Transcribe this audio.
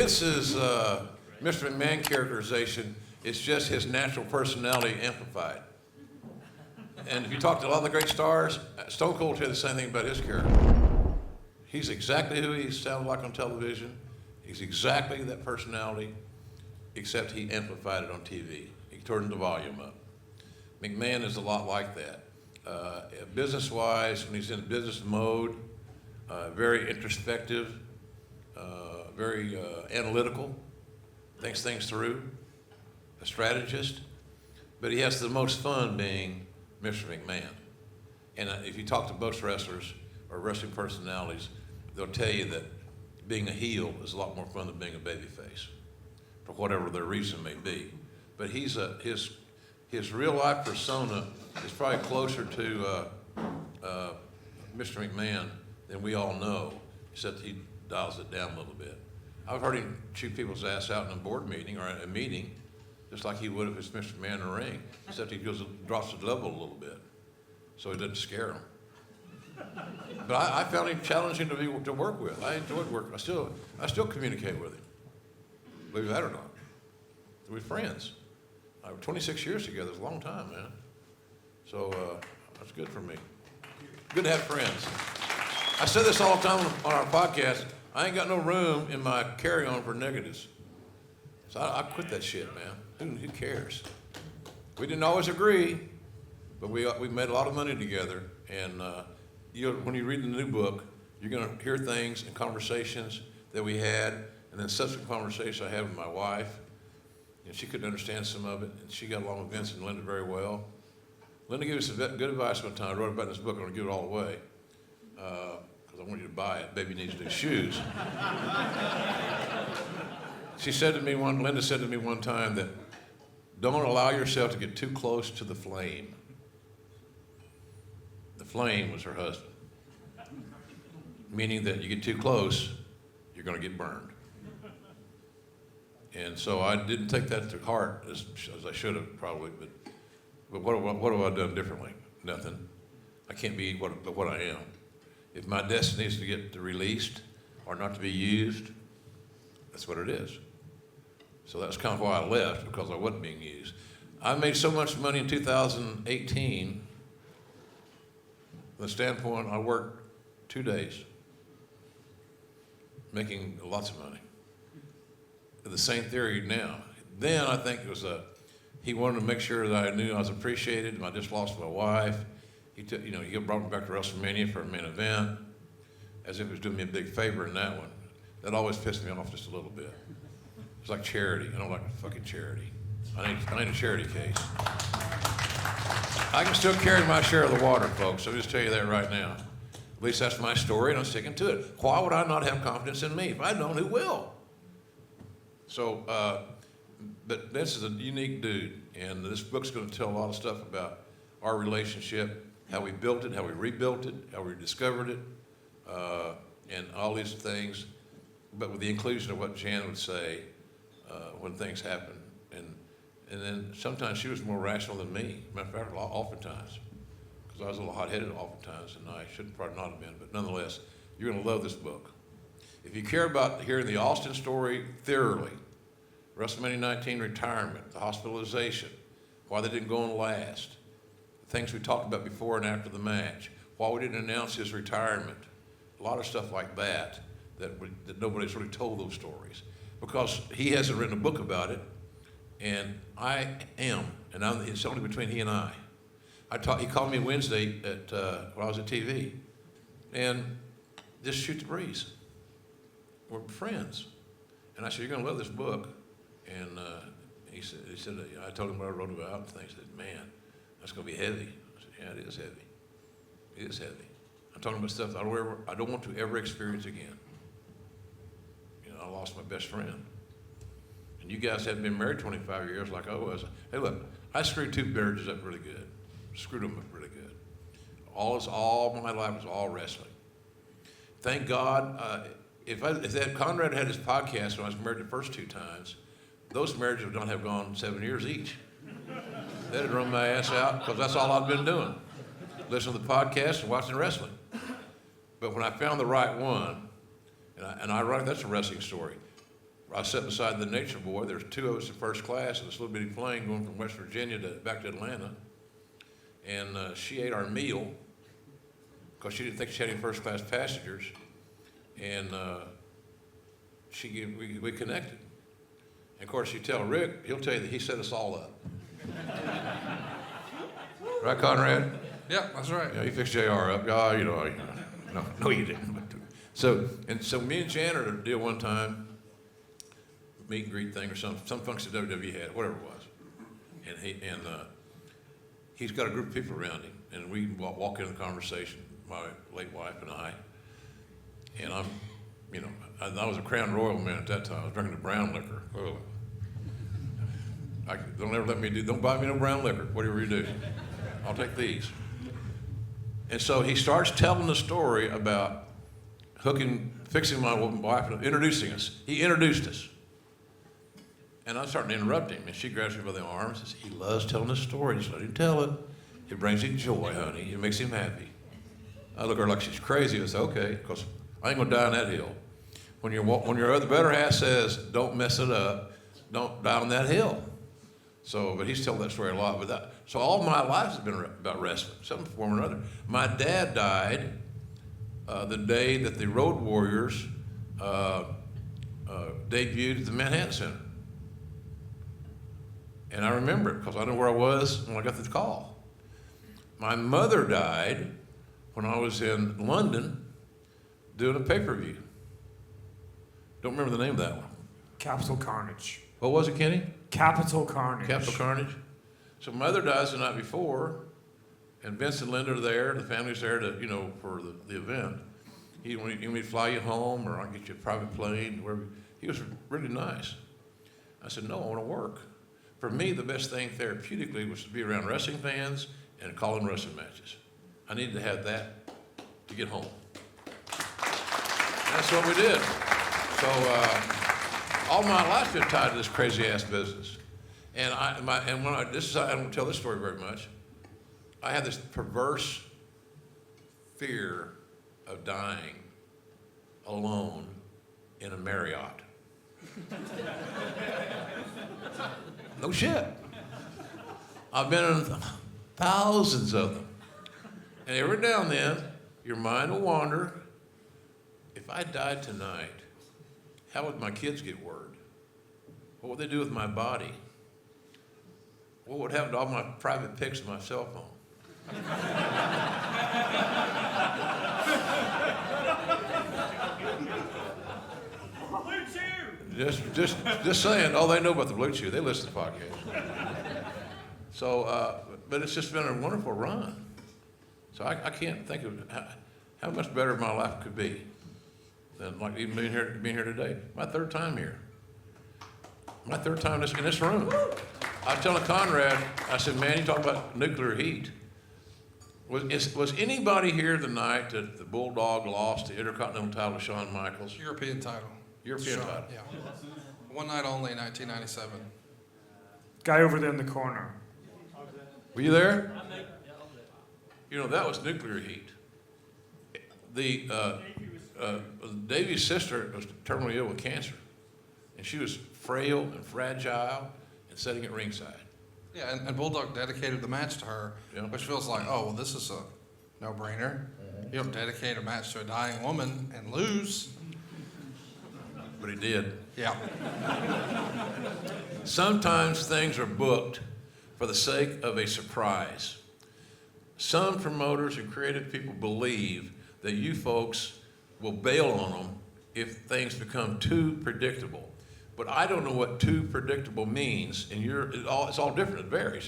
Vince's Mr. McMahon characterization is just his natural personality amplified. And if you talk to a lot of the great stars, Stone Cold said the same thing about his character. He's exactly who he sounded like on television. He's exactly that personality, except he amplified it on TV. He turned the volume up. McMahon is a lot like that. Business-wise, when he's in business mode, very introspective, very analytical, thinks things through, a strategist, but he has the most fun being Mr. McMahon. And if you talk to most wrestlers or wrestling personalities, they'll tell you that being a heel is a lot more fun than being a babyface, for whatever their reason may be. But his real life persona is probably closer to Mr. McMahon than we all know, except he dials it down a little bit. I've heard him chew people's ass out in a board meeting or a meeting, just like he would if it's Mr. McMahon in the ring, except he drops the level a little bit, so he doesn't scare him. But I found him challenging to work with. I enjoyed working. I still communicate with him, believe that or not. We're friends. 26 years together is a long time, man. So that's good for me. Good to have friends. I said this all the time on our podcast. I ain't got no room in my carry-on for negatives. So I quit that shit, man. Who cares? We didn't always agree, but we made a lot of money together. And when you read the new book, you're going to hear things and conversations that we had, and then subsequent conversations I had with my wife. And she couldn't understand some of it, and she got along with Vince and Linda very well. Linda gave us some good advice one time. I wrote about it in this book. I'm going to give it all away because I want you to buy it. Baby needs new shoes. Linda said to me one time that don't allow yourself to get too close to the flame. The flame was her husband, meaning that you get too close, you're going to get burned. And so I didn't take that to heart as I should have probably, but what have I done differently? Nothing. I can't be what I am. If my destiny is to get released or not to be used, that's what it is. So that's kind of why I left, because I wasn't being used. I made so much money in 2018, from the standpoint I worked 2 days, making lots of money. The same theory now. Then I think it was he wanted to make sure that I knew I was appreciated. I just lost my wife. He brought me back to WrestleMania for a main event, as if he was doing me a big favor in that one. That always pissed me off just a little bit. It's like charity. I don't like fucking charity. I need a charity case. I can still carry my share of the water, folks. I'll just tell you that right now. At least that's my story, and I'm sticking to it. Why would I not have confidence in me? If I'd known, who will? So, but Vince is a unique dude, and this book's going to tell a lot of stuff about our relationship, how we built it, how we rebuilt it, how we discovered it, and all these things, but with the inclusion of what Jan would say when things happen. And then sometimes she was more rational than me, matter of fact, oftentimes, because I was a little hot-headed oftentimes, and I should probably not have been, but nonetheless, you're going to love this book. If you care about hearing the Austin story thoroughly, WrestleMania 19 retirement, the hospitalization, why they didn't go on last, the things we talked about before and after the match, why we didn't announce his retirement, a lot of stuff like that nobody's really told those stories, because he hasn't written a book about it, and I am, and it's only between he and I. He called me Wednesday when I was at TV, and just shoot the breeze. We're friends. And I said, you're going to love this book. And he said, I told him what I wrote about and things. He said, man, that's going to be heavy. I said, yeah, it is heavy. It is heavy. I'm talking about stuff that I don't want to ever experience again. I lost my best friend. And you guys haven't been married 25 years like I was. Hey, look, I screwed 2 marriages up really good. Screwed them up really good. All my life was all wrestling. Thank God. If Conrad had his podcast when I was married the first 2 times, those marriages would not have gone 7 years each. They'd have run my ass out, because that's all I've been doing. Listening to the podcast and watching wrestling. But when I found the right one, and I write, that's a wrestling story. I sat beside the nature boy. There's two of us in first class in this little bitty plane going from West Virginia back to Atlanta. And she ate our meal because she didn't think she had any first class passengers. And we connected. And of course, you tell Rick, he'll tell you that he set us all up. Right, Conrad? Yeah, that's right. Yeah, he fixed JR up. No, you didn't. So me and Janitor did a deal one time, meet and greet thing or some function WWE had, whatever it was. And he's got a group of people around him, and we walk into the conversation, my late wife and I. And I was a Crown Royal man at that time. I was drinking the brown liquor. Oh. Don't ever don't buy me no brown liquor, whatever you do. I'll take these. And so he starts telling the story about fixing my wife, introducing us. He introduced us. And I'm starting to interrupt him, and she grabs me by the arm and says, he loves telling this story, just let him tell it. It brings him joy, honey. It makes him happy. I look at her like she's crazy. I say, okay, because I ain't gonna die on that hill. When your other better half says, don't mess it up, don't die on that hill. So, but he's told that story a lot. So all my life has been about wrestling, some form or another. My dad died the day that the Road Warriors debuted at the Manhattan Center. And I remember it because I know where I was when I got the call. My mother died when I was in London doing a pay-per-view. Don't remember the name of that one. Capital Carnage. What was it, Kenny? Capital Carnage. Capital Carnage. So mother dies the night before, and Vince and Linda are there. The family's there for the event. He wanted me to fly you home, or I'll get you a private plane. Wherever. He was really nice. I said, no, I want to work. For me, the best thing therapeutically was to be around wrestling fans and calling wrestling matches. I needed to have that to get home. And that's what we did. So all my life been tied to this crazy ass business. And I don't tell this story very much. I had this perverse fear of dying alone in a Marriott. No shit. I've been in thousands of them. And every now and then, your mind will wander. If I died tonight, how would my kids get word? What would they do with my body? What would happen to all my private pics of my cell phone? Just saying, all they know about the Blue Chew, they listen to the podcast. So, but it's just been a wonderful run. So I can't think of how much better my life could be than like even being here today. My third time here. My third time in this room. I was telling Conrad, I said, man, you talk about nuclear heat. Was anybody here the night that the Bulldog lost the Intercontinental title to Shawn Michaels? European title. European title. Yeah. One night only in 1997. Guy over there in the corner. Were you there? That was nuclear heat. Davy's sister was terminally ill with cancer, and she was frail and fragile and sitting at ringside. Yeah, and Bulldog dedicated the match to her, which feels like, oh, well, this is a no-brainer. You don't dedicate a match to a dying woman and lose. But he did. Yeah. Sometimes things are booked for the sake of a surprise. Some promoters and creative people believe that you folks will bail on them if things become too predictable. But I don't know what too predictable means, and it's all different, it varies.